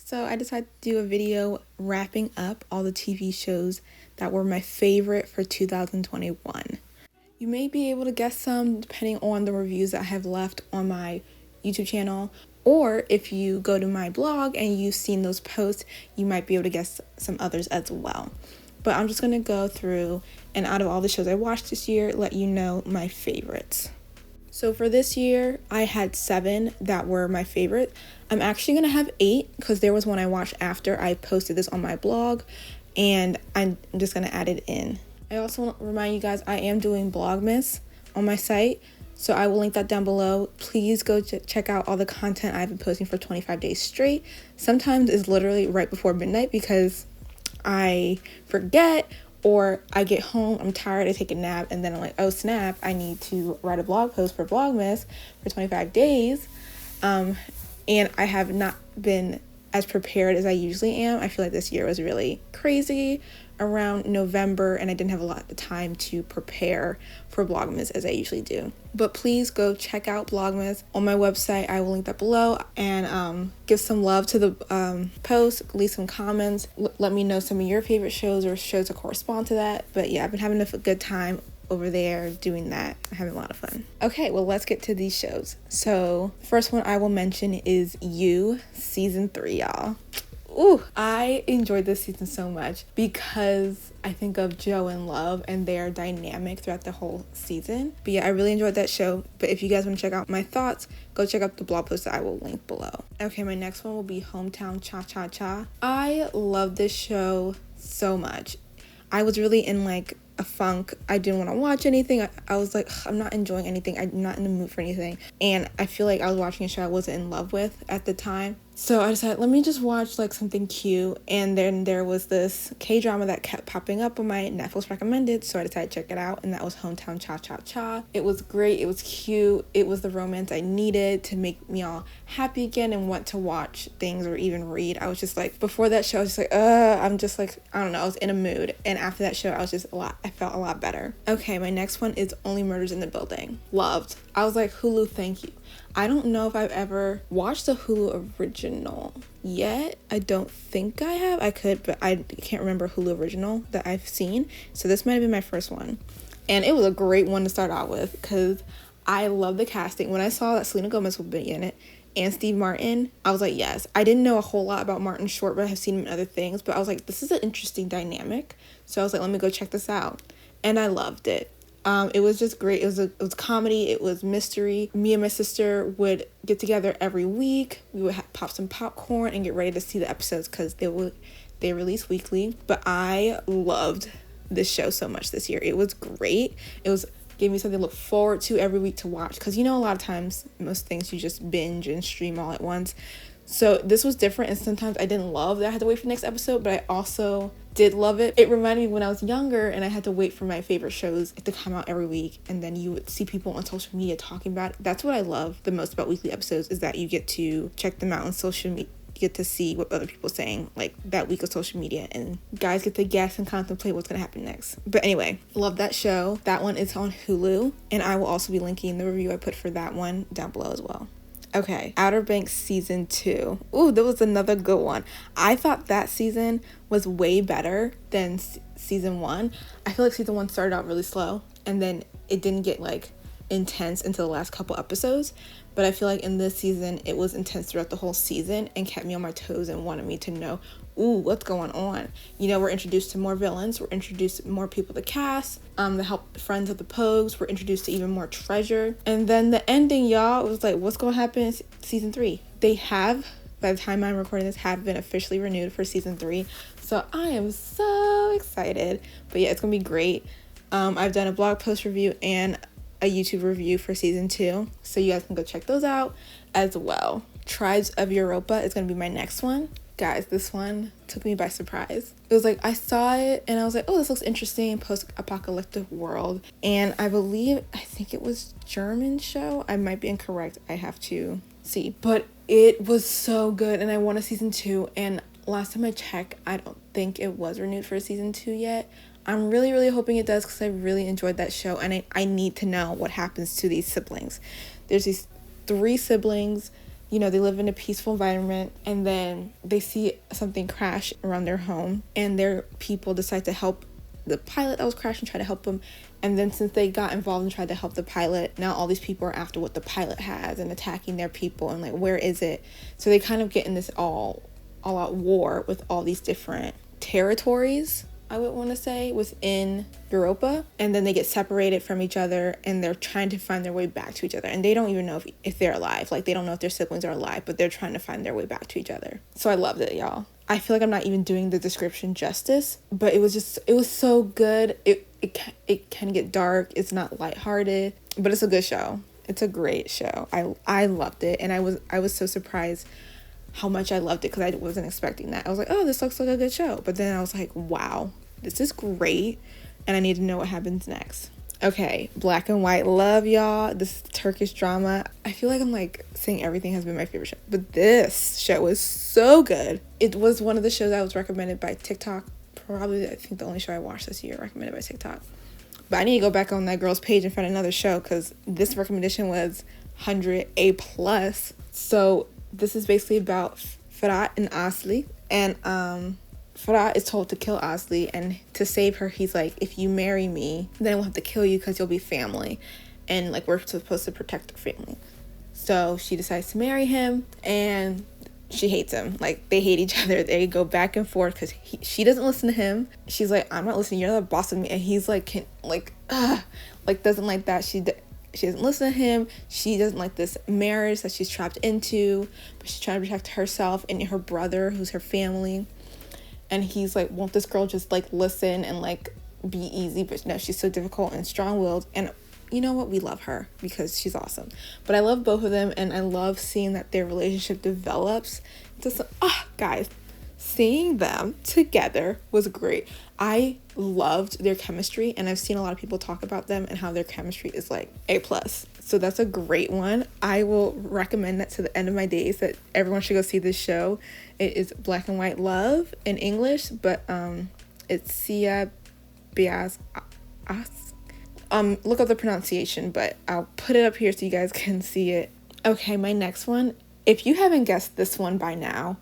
So I decided to do a video wrapping up all the TV shows that were my favorite for 2021. You may be able to guess some depending on the reviews that I have left on my YouTube channel, or if you go to my blog and you've seen those posts, you might be able to guess some others as well. But I'm just going to go through and out of all the shows I watched this year, let you know my favorites. So for this year, I had 7 that were my favorite. I'm actually going to have 8 because there was one I watched after I posted this on my blog, and I'm just going to add it in. I also want to remind you guys I am doing Vlogmas on my site, so I will link that down below. Please go check out all the content I've been posting for 25 days straight. Sometimes it's literally right before midnight because I forget, or I get home, I'm tired, I take a nap, and then I'm like, oh snap, I need to write a blog post for Vlogmas for 25 days. And I have not been as prepared as I usually am. I feel like this year was really crazy around November, and I didn't have a lot of time to prepare for Vlogmas as I usually do. But please go check out Vlogmas on my website. I will link that below, and give some love to the post, leave some comments, let me know some of your favorite shows or shows that correspond to that. But yeah, I've been having a good time over there doing that. I'm having a lot of fun. Okay, well, let's get to these shows. So first one I will mention is You season 3, y'all. Ooh, I enjoyed this season so much because I think of Joe and Love and their dynamic throughout the whole season. But yeah, I really enjoyed that show. But if you guys want to check out my thoughts, go check out the blog post that I will link below. Okay, my next one will be Hometown Cha-Cha-Cha. I love this show so much. I was really in like a funk. I didn't want to watch anything. I was like, I'm not enjoying anything. I'm not in the mood for anything. And I feel like I was watching a show I wasn't in love with at the time. So I decided, let me just watch like something cute. And then there was this K-drama that kept popping up on my Netflix recommended. So I decided to check it out. And that was Hometown Cha-Cha-Cha. It was great. It was cute. It was the romance I needed to make me all happy again and want to watch things or even read. I was just like, before that show, I was just like, I'm just like, I don't know. I was in a mood. And after that show, I felt a lot better. Okay, my next one is Only Murders in the Building. Loved. I was like, Hulu, thank you. I don't know if I've ever watched the Hulu original yet. I don't think I have. I could, but I can't remember Hulu original that I've seen. So this might have been my first one. And it was a great one to start out with because I love the casting. When I saw that Selena Gomez would be in it and Steve Martin, I was like, yes. I didn't know a whole lot about Martin Short, but I have seen him in other things. But I was like, this is an interesting dynamic. So I was like, let me go check this out. And I loved it. It was just great. It was comedy. It was mystery. Me and my sister would get together every week. We would pop some popcorn and get ready to see the episodes because they release weekly. But I loved this show so much this year. It was great. Gave me something to look forward to every week to watch because, you know, a lot of times most things you just binge and stream all at once. So this was different, and sometimes I didn't love that I had to wait for the next episode, but I also did love it. It reminded me when I was younger and I had to wait for my favorite shows to come out every week, and then you would see people on social media talking about it. That's what I love the most about weekly episodes, is that you get to check them out on social media. You get to see what other people are saying like that week of social media, and guys get to guess and contemplate what's going to happen next. But anyway, love that show. That one is on Hulu, and I will also be linking the review I put for that one down below as well. Okay, Outer Banks season 2. Ooh, that was another good one. I thought that season was way better than season 1. I feel like season 1 started out really slow, and then it didn't get like intense until the last couple episodes. But I feel like in this season, it was intense throughout the whole season and kept me on my toes and wanted me to know, ooh, what's going on? You know, we're introduced to more villains. We're introduced to more people to cast. The help friends of the Pogues. We're introduced to even more treasure. And then the ending, y'all, it was like, what's going to happen in season 3? They have, by the time I'm recording this, have been officially renewed for season 3. So I am so excited. But yeah, it's going to be great. I've done a blog post review and a YouTube review for season 2, so you guys can go check those out as well. Tribes of Europa is going to be my next one. Guys, this one took me by surprise. It was like I saw it and I was like, oh, this looks interesting, post-apocalyptic world. And I think it was German show. I might be incorrect. I have to see. But it was so good, and I want a season 2, and last time I checked, I don't think it was renewed for season 2 yet. I'm really, really hoping it does because I really enjoyed that show, and I need to know what happens to these siblings. There's these 3 siblings you know, they live in a peaceful environment, and then they see something crash around their home, and their people decide to help the pilot that was crashing, try to help him. And then since they got involved and tried to help the pilot, now all these people are after what the pilot has and attacking their people, and like, where is it? So they kind of get in this all out war with all these different territories, I would want to say, within Europa. And then they get separated from each other, and they're trying to find their way back to each other, and they don't even know if they're alive. Like, they don't know if their siblings are alive, but they're trying to find their way back to each other. So I loved it, y'all. I feel like I'm not even doing the description justice, but it was so good. It can get dark. It's not lighthearted, but it's a good show. It's a great show. I loved it, and I was so surprised how much I loved it, because I wasn't expecting that. I was like, oh, this looks like a good show, but then I was like, wow, this is great, and I need to know what happens next. Okay, Black and White Love, y'all. This Turkish drama. I feel like I'm like saying everything has been my favorite show, but this show was so good. It was one of the shows I was recommended by TikTok. Probably, I think, the only show I watched this year recommended by TikTok. But I need to go back on that girl's page and find another show, because this recommendation was 100 A+. So this is basically about Farah and Asli, and Farah is told to kill Asli, and to save her, he's like, if you marry me, then I will have to kill you because you'll be family, and like, we're supposed to protect our family. So she decides to marry him, and she hates him. Like, they hate each other. They go back and forth because she doesn't listen to him. She's like, I'm not listening, you're the boss of me. And he's like, doesn't like that. She doesn't listen to him. She doesn't like this marriage that she's trapped into, but she's trying to protect herself and her brother, who's her family. And he's like, won't this girl just like listen and like be easy? But no, she's so difficult and strong-willed. And you know what? We love her because she's awesome. But I love both of them, and I love seeing that their relationship develops into some, guys, seeing them together was great. I loved their chemistry, and I've seen a lot of people talk about them and how their chemistry is like A+. So that's a great one. I will recommend that to the end of my days, that everyone should go see this show. It is Black and White Love in English, but it's Sia Bias. Look up the pronunciation, but I'll put it up here so you guys can see it. Okay, my next one. If you haven't guessed this one by now,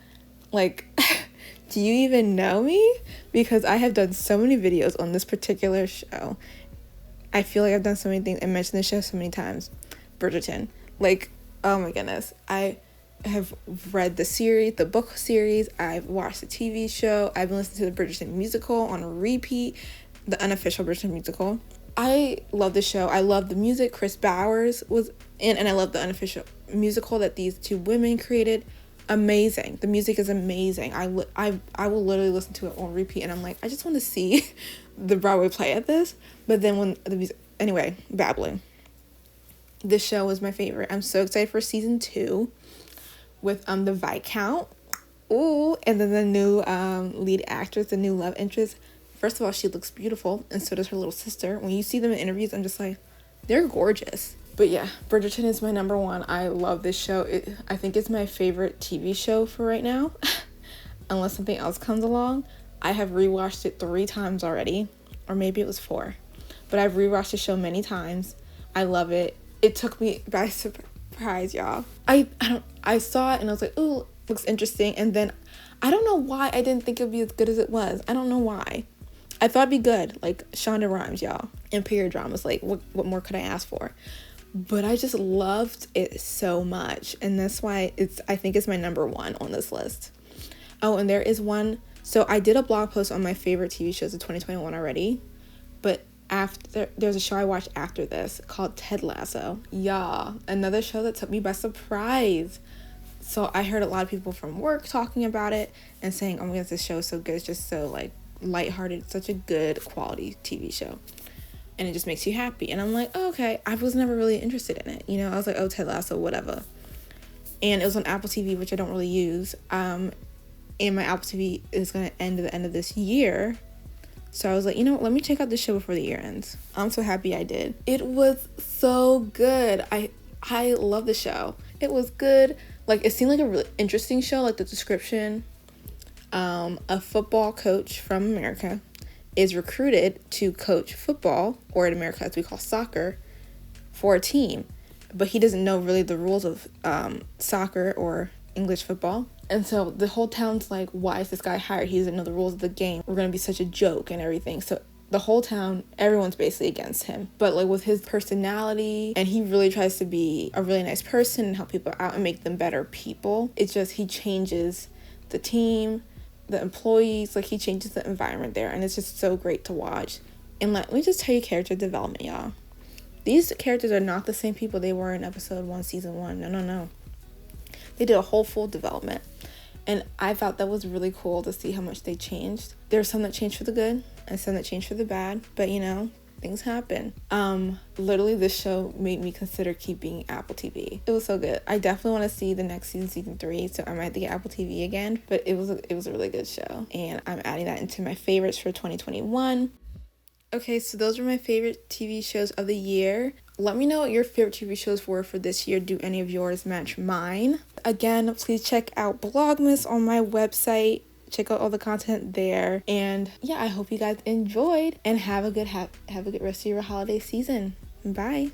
like, do you even know me? Because I have done so many videos on this particular show. I feel like I've done so many things and mentioned this show so many times. Bridgette. Like, oh my goodness. I have read the series, the book series. I've watched the TV show. I've been listening to the Bridgette musical on a repeat, the unofficial Bridgette musical. I love the show. I love the music. Chris Bowers was in, and I love the unofficial musical that these two women created. Amazing. The music is amazing. I will literally listen to it on repeat, and I'm like, I just want to see the Broadway play at this. But then when the music, anyway, babbling. This show was my favorite. I'm so excited for season 2 with the Viscount. Ooh, and then the new lead actress, the new love interest. First of all, she looks beautiful, and so does her little sister. When you see them in interviews, I'm just like, they're gorgeous. But yeah, Bridgerton is my number one. I love this show. I think it's my favorite TV show for right now, unless something else comes along. I have rewatched it 3 times already, or maybe it was 4. But I've rewatched the show many times. I love it. It took me by surprise, y'all. I saw it and I was like, ooh, looks interesting. And then I don't know why I didn't think it would be as good as it was. I don't know why. I thought it'd be good, like Shonda Rhimes, y'all, and period dramas. Like, what more could I ask for? But I just loved it so much, and that's why I think it's my number 1 on this list. Oh, and there is one. So I did a blog post on my favorite TV shows of 2021 already, but there's a show I watched after this called Ted Lasso. Yeah, another show that took me by surprise. So I heard a lot of people from work talking about it and saying, oh my gosh, this show is so good. It's just so like lighthearted, such a good quality TV show, and it just makes you happy. And I'm like, oh, okay. I was never really interested in it, you know. I was like, oh, Ted Lasso, whatever. And it was on Apple TV, which I don't really use, and my Apple TV is going to end at the end of this year, so I was like, you know what, let me check out the show before the year ends. I'm so happy I did. It was so good. I love the show. It was good. Like, it seemed like a really interesting show, like the description. A football coach from America is recruited to coach football, or in America as we call soccer, for a team. but he doesn't know really the rules of soccer or English football. And so the whole town's like, why is this guy hired? He doesn't know the rules of the game. We're gonna be such a joke and everything. So the whole town, everyone's basically against him. But like with his personality, and he really tries to be a really nice person and help people out and make them better people. It's just he changes the team, the employees, like he changes the environment there, and it's just so great to watch. And let me just tell you character development, y'all. These characters are not the same people they were in episode 1, season 1. No. They did a whole full development. And I thought that was really cool to see how much they changed. There's some that changed for the good and some that changed for the bad. But you know, things happen. Literally this show made me consider keeping Apple TV. It was so good. I definitely want to see the next season, season 3. So I might have to get Apple TV again. But it was a really good show. And I'm adding that into my favorites for 2021. Okay, so those were my favorite TV shows of the year. Let me know what your favorite TV shows were for this year. Do any of yours match mine? Again, please check out Vlogmas on my website. Check out all the content there. And yeah, I hope you guys enjoyed and have a good rest of your holiday season. Bye.